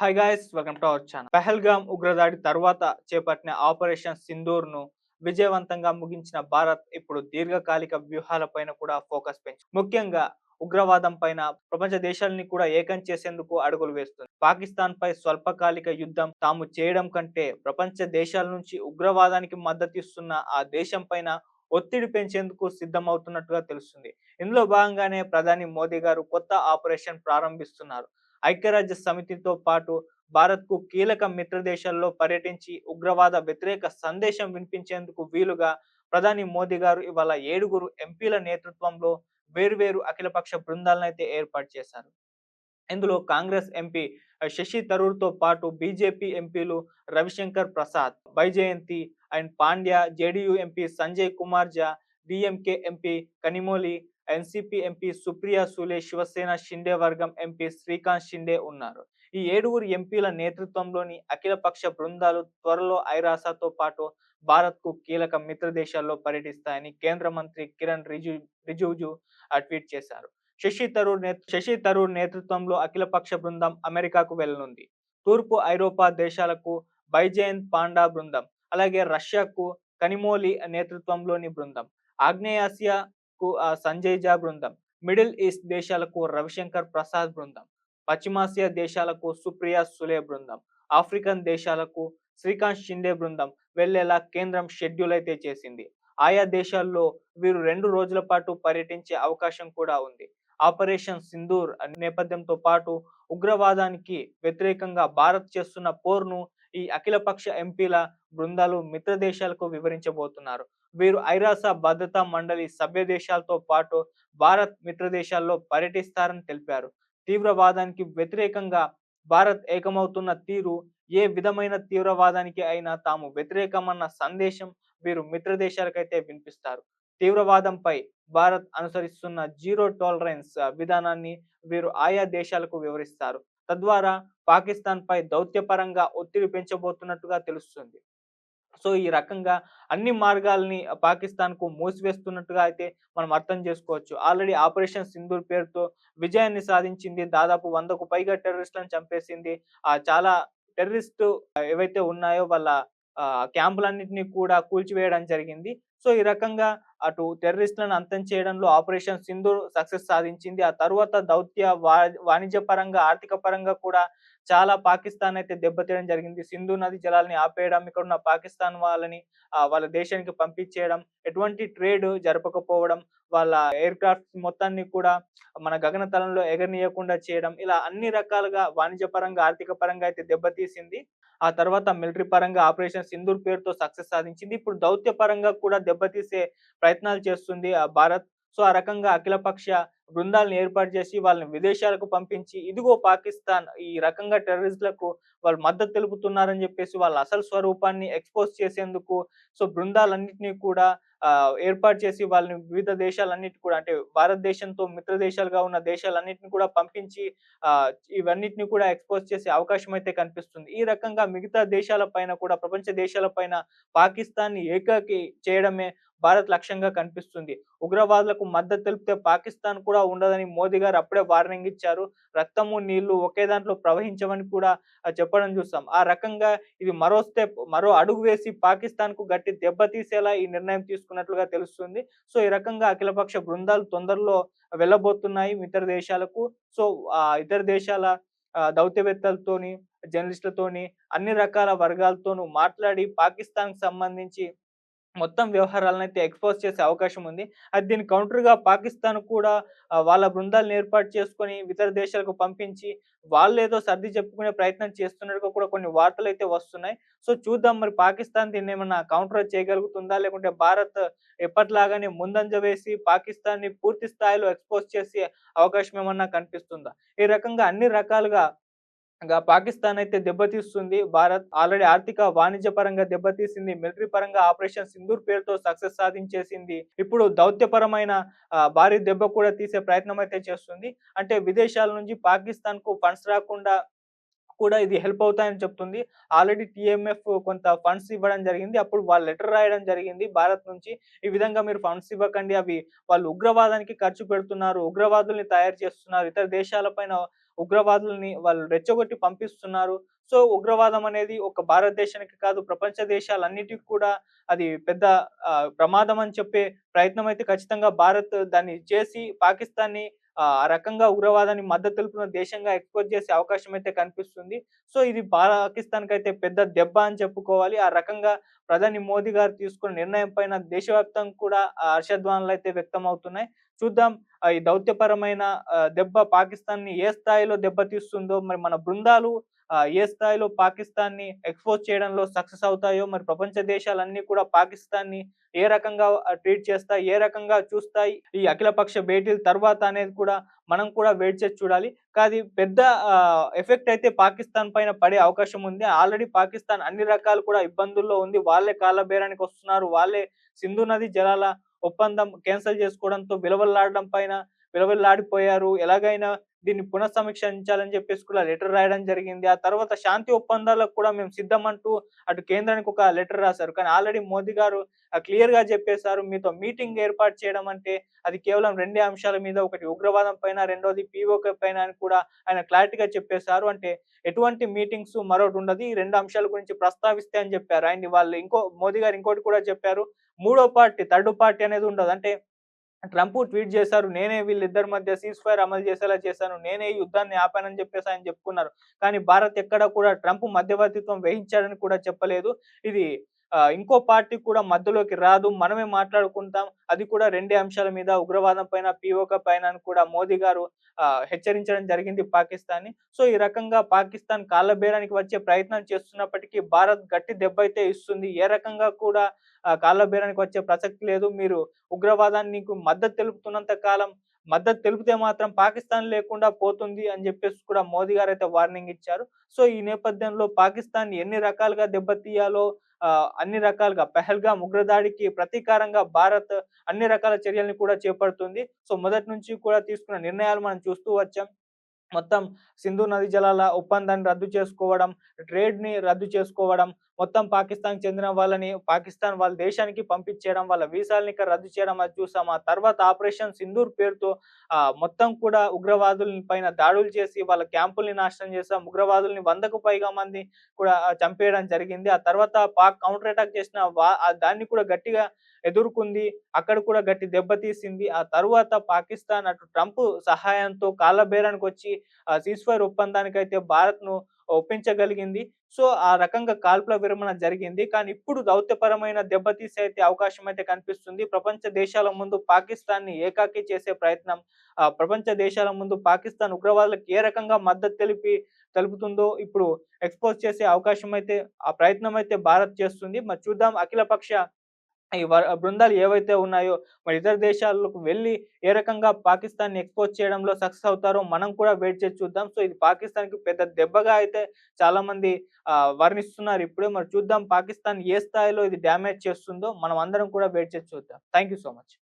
Hi guys, welcome to our channel. Pahalgam ఉగ్రదాడి తర్వాత చేపట్టిన ఆపరేషన్ సింధూర్ను విజయవంతంగా ముగించిన భారత్ ఇప్పుడు దీర్ఘకాలిక వ్యూహాలపైన కూడా ఫోకస్ పెంచింది. ముఖ్యంగా ఉగ్రవాదం పైన ప్రపంచ దేశాలని కూడా ఏకం చేసేందుకు అడుగులు వేస్తుంది. పాకిస్తాన్ పై స్వల్పకాలిక యుద్ధం తాము చేయడం కంటే ప్రపంచ దేశాల నుంచి ఉగ్రవాదానికి మద్దతిస్తున్న ఆ దేశం పైన ఒత్తిడి పెంచేందుకు సిద్ధమవుతున్నట్టుగా తెలుస్తుంది. ఇందులో భాగంగానే ప్రధాని మోదీ గారు కొత్త ఆపరేషన్ ప్రారంభిస్తున్నారు. ఐక్యరాజ్య సమితితో పాటు భారత్‌కు కీలక మిత్ర దేశాల్లో పర్యటించి ఉగ్రవాద వ్యతిరేక సందేశం వినిపించేందుకు వీలుగా ప్రధాని మోదీ గారు ఇవాళ 7 ఎంపీల నేతృత్వంలో వేర్వేరు అఖిలపక్ష బృందాలనైతే ఏర్పాటు చేశారు. ఇందులో కాంగ్రెస్ ఎంపీ శశి థరూర్‌తో పాటు బీజేపీ ఎంపీలు Ravi Shankar Prasad, Vaijayanti and Pandya, JDU MP Sanjay Kumar Jha, DMK MP Kanimozhi, NCP MP Supriya Sule, Shiv Sena Shinde వర్గం ఎంపీ శ్రీకాంత్ షిండే ఉన్నారు. ఈ 7 ఎంపీల నేతృత్వంలోని అఖిలపక్ష బృందాలు త్వరలో ఐరాసతో పాటు భారత్‌కు కీలక మిత్ర దేశాల్లో పర్యటిస్తాయని కేంద్ర మంత్రి కిరణ్ రిజిజు ట్వీట్ చేశారు. శశి థరూర్ నేతృత్వంలో అఖిలపక్ష బృందం అమెరికాకు వెళ్లనుంది. తూర్పు ఐరోపా దేశాలకు బైజయంత్ పాండా బృందం, అలాగే రష్యాకు కనిమొళి నేతృత్వంలోని బృందం, ఆగ్నేయాసియాకు సంజయ్ ఝా బృందం, మిడిల్ ఈస్ట్ దేశాలకు రవిశంకర్ ప్రసాద్ బృందం, పశ్చిమాసియా దేశాలకు సుప్రియా సులే బృందం, ఆఫ్రికన్ దేశాలకు శ్రీకాంత్ షిండే బృందం వెళ్లేలా కేంద్రం షెడ్యూల్ అయితే చేసింది. ఆయా దేశాల్లో వీరు 2 రోజుల పాటు పర్యటించే అవకాశం కూడా ఉంది. ఆపరేషన్ సింధూర్ నేపథ్యంతో పాటు ఉగ్రవాదానికి వ్యతిరేకంగా భారత్ చేస్తున్న పోరును ఈ అఖిలపక్ష ఎంపీల బృందాలు మిత్ర దేశాలకు వివరించబోతున్నారు. వీరు ఐరాస భద్రతా మండలి సభ్య దేశాలతో పాటు భారత్ మిత్ర దేశాల్లో పర్యటిస్తారని తెలిపారు. తీవ్రవాదానికి వ్యతిరేకంగా భారత్ ఏకమవుతున్న తీరు ఏ విధమైన తీవ్రవాదానికి అయినా తాము వ్యతిరేకమన్న సందేశం వీరు మిత్ర దేశాలకైతే వినిపిస్తారు. తీవ్రవాదంపై భారత్ అనుసరిస్తున్న జీరో టాలరెన్స్ విధానాన్ని వీరు ఆయా దేశాలకు వివరిస్తారు. తద్వారా పాకిస్తాన్ పై దౌత్యపరంగా ఒత్తిడి పెంచబోతున్నట్టుగా తెలుస్తుంది. సో, ఈ రకంగా అన్ని మార్గాల్ని పాకిస్తాన్‌కు మూసివేస్తున్నట్టుగా అయితే మనం అర్థం చేసుకోవచ్చు. ఆల్రెడీ ఆపరేషన్ సింధూర్ పేరుతో విజయాన్ని సాధించింది. దాదాపు 100కు పైగా టెర్రరిస్టులను చంపేసింది. చాలా టెర్రరిస్టు ఏవైతే ఉన్నాయో వాళ్ళ క్యాంపులన్నిటిని కూడా కూల్చివేయడం జరిగింది. సో, ఈ రకంగా అటు టెర్రరిస్టులను అంతం చేయడంలో ఆపరేషన్ సింధూర్ సక్సెస్ సాధించింది. ఆ తరువాత దౌత్య వాణిజ్య పరంగా, ఆర్థిక పరంగా కూడా చాలా పాకిస్తాన్ అయితే దెబ్బతీయడం జరిగింది. సింధు నది జలాల్ని ఆపేయడం, ఇక్కడున్న పాకిస్తాన్ వాళ్ళని వాళ్ళ దేశానికి పంపించేయడం, ఎటువంటి ట్రేడ్ జరపకపోవడం, వాళ్ళ ఎయిర్ క్రాఫ్ట్స్ మొత్తాన్ని కూడా మన గగనతలంలో ఎగరనీయకుండా చేయడం, ఇలా అన్ని రకాలుగా వాణిజ్య పరంగా, ఆర్థిక పరంగా అయితే దెబ్బతీసింది. ఆ తర్వాత మిలిటరీ పరంగా ఆపరేషన్ సింధూర్ పేరుతో సక్సెస్ సాధించింది. ఇప్పుడు దౌత్య పరంగా కూడా దెబ్బతీసే ప్రయత్నాలు చేస్తుంది భారత్. సో, ఆ రకంగా అఖిలపక్ష బృందాలను ఏర్పాటు చేసి వాళ్ళని విదేశాలకు పంపించి, ఇదిగో పాకిస్తాన్ ఈ రకంగా టెర్రరిస్టులకు వాళ్ళు మద్దతు తెలుపుతున్నారని చెప్పేసి వాళ్ళ అసలు స్వరూపాన్ని ఎక్స్‌పోజ్ చేసేందుకు సో, బృందాలన్నిటిని కూడా ఏర్పాటు చేసి వాళ్ళని వివిధ దేశాలన్నిటి కూడా అంటే భారతదేశంతో మిత్ర దేశాలుగా ఉన్న దేశాలన్నిటిని కూడా పంపించి ఇవన్నిటిని కూడా ఎక్స్‌పోజ్ చేసే అవకాశం అయితే కనిపిస్తుంది. ఈ రకంగా మిగతా దేశాల పైన కూడా ప్రపంచ దేశాల పైన పాకిస్తాన్‌ని ఏకాకి చేయడమే భారత్ లక్ష్యంగా కనిపిస్తుంది. ఉగ్రవాదులకు మద్దతు తెలిపితే పాకిస్తాన్ కూడా ఉండదని మోదీ గారు అప్పుడే వార్నింగ్ ఇచ్చారు. రక్తము, నీళ్లు ఒకే దాంట్లో ప్రవహించవని కూడా చెప్పడం చూసాం. ఆ రకంగా ఇది మరో అడుగు వేసి పాకిస్తాన్‌కు గట్టి దెబ్బ తీసేలా ఈ నిర్ణయం తీసుకున్నట్లుగా తెలుస్తుంది. సో, ఈ రకంగా అఖిలపక్ష బృందాలు తొందరలో వెళ్ళబోతున్నాయి ఇతర దేశాలకు. సో, ఇతర దేశాల దౌత్యవేత్తలతోని, జర్నలిస్టులతోని అన్ని రకాల వర్గాలతోనూ మాట్లాడి పాకిస్తాన్‌కి సంబంధించి మొత్తం వ్యవహారాలనైతే ఎక్స్‌పోజ్ చేసే అవకాశం ఉంది. దీనికి కౌంటర్‌గా పాకిస్తాన్ కూడా వాళ్ళ బృందాలను ఏర్పాటు చేసుకొని ఇతర దేశాలకు పంపించి వాళ్ళేదో సర్ది చెప్పుకునే ప్రయత్నం చేస్తున్నట్టుగా కూడా కొన్ని వార్తలైతే వస్తున్నాయి. సో, చూద్దాం మరి పాకిస్తాన్ దీన్నేమన్నా కౌంటర్ చేయగలుగుతుందా? లేకుంటే భారత్ ఎప్పటిలాగానే ముందంజ వేసి పాకిస్తాన్‌ని పూర్తి స్థాయిలో ఎక్స్‌పోజ్ చేసే అవకాశం ఏమన్నా కనిపిస్తుందా? ఈ రకంగా అన్ని రకాలుగా పాకిస్తాన్ అయితే దెబ్బతీస్తుంది. భారత్ ఆల్రెడీ ఆర్థిక, వాణిజ్య పరంగా దెబ్బతీసింది. మిలిటరీ పరంగా ఆపరేషన్ సింధూర్ పేరుతో సక్సెస్ సాధించేసింది. ఇప్పుడు దౌత్యపరమైన భారీ దెబ్బ కూడా తీసే ప్రయత్నం అయితే చేస్తుంది. అంటే విదేశాల నుంచి పాకిస్తాన్‌కు ఫండ్స్ రాకుండా కూడా ఇది హెల్ప్ అవుతాయని చెప్తుంది. ఆల్రెడీ టీఎంఎఫ్ కొంత ఫండ్స్ ఇవ్వడం జరిగింది. అప్పుడు వాళ్ళు లెటర్ రాయడం జరిగింది భారత్ నుంచి. ఈ విధంగా మీరు ఫండ్స్ ఇవ్వకండి. అవి వాళ్ళు ఉగ్రవాదానికి ఖర్చు పెడుతున్నారు. ఉగ్రవాదుల్ని తయారు చేస్తున్నారు. ఇతర దేశాల పైన ఉగ్రవాదుల్ని వాళ్ళు రెచ్చగొట్టి పంపిస్తున్నారు. సో, ఉగ్రవాదం అనేది ఒక భారతదేశానికి కాదు, ప్రపంచ దేశాలన్నిటికి కూడా అది పెద్ద ప్రమాదం అని చెప్పే ప్రయత్నం అయితే ఖచ్చితంగా భారత్ దాన్ని చేసి పాకిస్తాన్‌ని ఆ రకంగా ఉగ్రవాదానికి మద్దతు తెలుపుతున్న దేశంగా ఎక్స్‌పోజ్ చేసే అవకాశం అయితే కనిపిస్తుంది. సో, ఇది పాకిస్తాన్‌కైతే పెద్ద దెబ్బ అని చెప్పుకోవాలి. ఆ రకంగా ప్రధాని మోదీ గారు తీసుకున్న నిర్ణయం పైన దేశవ్యాప్తంగా కూడా హర్షధ్వానాలైతే వ్యక్తమవుతున్నాయి. చూద్దాం ఈ దౌత్యపరమైన దెబ్బ పాకిస్తాన్‌ని ఏ స్థాయిలో దెబ్బతీస్తుందో, మరి మన బృందాలు ఏ స్థాయిలో పాకిస్తాన్‌ని ఎక్స్‌పోజ్ చేయడంలో సక్సెస్ అవుతాయో, మరి ప్రపంచ దేశాలన్నీ కూడా పాకిస్తాన్‌ని ఏ రకంగా ట్రీట్ చేస్తాయి, ఏ రకంగా చూస్తాయి ఈ అఖిలపక్ష భేటీల తర్వాత అనేది కూడా మనం కూడా వెయిట్ చేసి చూడాలి. కానీ పెద్ద ఎఫెక్ట్ అయితే పాకిస్తాన్ పైన పడే అవకాశం ఉంది. ఆల్రెడీ పాకిస్తాన్ అన్ని రకాలు కూడా ఇబ్బందుల్లో ఉంది. వాళ్ళే కాళ్ళబేరానికి వస్తున్నారు. వాళ్ళే సింధు నది జలాల ఒప్పందం క్యాన్సెల్ చేసుకోవడంతో విలవిల్లాడిపోయారు. ఎలాగైనా దీన్ని పునఃసమీక్షించాలని చెప్పేసి కూడా లెటర్ రాయడం జరిగింది. ఆ తర్వాత శాంతి ఒప్పందాలకు కూడా మేము సిద్ధమంటూ అటు కేంద్రానికి ఒక లెటర్ రాసారు. కానీ ఆల్రెడీ మోదీ గారు క్లియర్‌గా చెప్పేసారు. మీతో మీటింగ్ ఏర్పాటు చేయడం అంటే అది కేవలం 2 అంశాల మీద, ఒకటి ఉగ్రవాదం పైన, రెండోది పీఓకే పైన అని కూడా ఆయన క్లారిటీగా చెప్పేసారు. అంటే ఎటువంటి మీటింగ్స్ మరోటుండదు. ఈ 2 అంశాల గురించి ప్రస్తావిస్తే అని చెప్పారు. అండ్ వాళ్ళు మోదీ గారు ఇంకోటి కూడా చెప్పారు. మూడో పార్టీ, థర్డ్ పార్టీ అనేది ఉండదు. అంటే ట్రంప్ ట్వీట్ చేశారు. నేనే వీళ్ళిద్దరి మధ్య సీజ్ ఫైర్ అమలు చేసేలా చేశాను. నేనే ఈ యుద్ధాన్ని ఆపానని చెప్పేసి ఆయన చెప్పుకున్నారు. కానీ భారత్ ఎక్కడ కూడా ట్రంప్ మధ్యవర్తిత్వం వహించాడని కూడా చెప్పలేదు. ఇది ఇంకో పార్టీ కూడా మధ్యలోకి రాదు. మనమే మాట్లాడుకుంటాం. అది కూడా 2 అంశాల మీద, ఉగ్రవాదం పైన, పీఓకే పైన అని కూడా మోదీ గారు హెచ్చరించడం జరిగింది పాకిస్తాన్‌ని. సో, ఈ రకంగా పాకిస్తాన్ కాళ్ళబేరానికి వచ్చే ప్రయత్నం చేస్తున్నప్పటికీ భారత్ గట్టి దెబ్బైతే ఇస్తుంది. ఏ రకంగా కూడా కాళ్ళబేరానికి వచ్చే ప్రసక్తి లేదు. మీరు ఉగ్రవాదానికి మద్దతు తెలుపుతున్నంత కాలం మద్దతు తెలిపితే మాత్రం పాకిస్తాన్ లేకుండా పోతుంది అని జెప్పేసి కూడా మోదీ గారైతే వార్నింగ్ ఇచ్చారు. సో, ఈ నేపథ్యంలో పాకిస్తాన్‌ని ఎన్ని రకాలుగా దెబ్బతీయాలో అన్ని రకాలుగా పెహల్గాం ఉగ్రదాడికి ప్రతీకారంగా భారత్ అన్ని రకాల చర్యల్ని కూడా చేపడుతుంది. సో, మొదటి నుంచి కూడా తీసుకున్న నిర్ణయాలు మనం చూస్తూ వచ్చాం. మొత్తం సింధు నది జలాల ఒప్పందాన్ని రద్దు చేసుకోవడం, ట్రేడ్‌ని రద్దు చేసుకోవడం, మొత్తం పాకిస్తాన్‌కి చెందిన వాళ్ళని పాకిస్తాన్ వాళ్ళ దేశానికి పంపించేయడం, వాళ్ళ వీసాలని రద్దు చేయడం అది చూసాం. ఆ తర్వాత ఆపరేషన్ సింధూర్ పేరుతో మొత్తం కూడా ఉగ్రవాదుల పైన దాడులు చేసి వాళ్ళ క్యాంపుల్ని నాశనం చేసాం. ఉగ్రవాదుల్ని 100కు పైగా మంది కూడా చంపేయడం జరిగింది. ఆ తర్వాత పాక్ కౌంటర్ అటాక్ చేసిన దాన్ని కూడా గట్టిగా ఎదుర్కొంది. అక్కడ కూడా గట్టి దెబ్బతీసింది. ఆ తరువాత పాకిస్తాన్ అటు ట్రంప్ సహాయంతో కాళ్ళబేరానికొచ్చి సీజ్ ఫైర్ ఒప్పందానికైతే భారత్‌ను ఒప్పించగలిగింది. సో, ఆ రకంగా కాల్పుల విరమణ జరిగింది. కానీ ఇప్పుడు దౌత్యపరమైన దెబ్బతీసే అయితే అవకాశం అయితే కనిపిస్తుంది. ప్రపంచ దేశాల ముందు పాకిస్తాన్‌ని ఏకాకి చేసే ప్రయత్నం, ప్రపంచ దేశాల ముందు పాకిస్తాన్ ఉగ్రవాదులకు ఏ రకంగా మద్దతు తెలుపుతుందో ఇప్పుడు ఎక్స్‌పోజ్ చేసే అవకాశం అయితే, ఆ ప్రయత్నం అయితే భారత్ చేస్తుంది. మరి చూద్దాం అఖిలపక్ష ఈ బృందాలు ఏవైతే ఉన్నాయో మరి ఇతర దేశాలకు వెళ్లి ఏ రకంగా పాకిస్తాన్‌ని ఎక్స్‌పోజ్ చేయడంలో సక్సెస్ అవుతారో మనం కూడా వెయిట్ చేసి చూద్దాం. సో, ఇది పాకిస్తాన్‌కి పెద్ద దెబ్బగా అయితే చాలామంది వర్ణిస్తున్నారు ఇప్పుడే. మరి చూద్దాం పాకిస్తాన్ ఏ స్థాయిలో ఇది డ్యామేజ్ చేస్తుందో మనం అందరం కూడా వెయిట్ చేసి చూద్దాం. Thank you so much.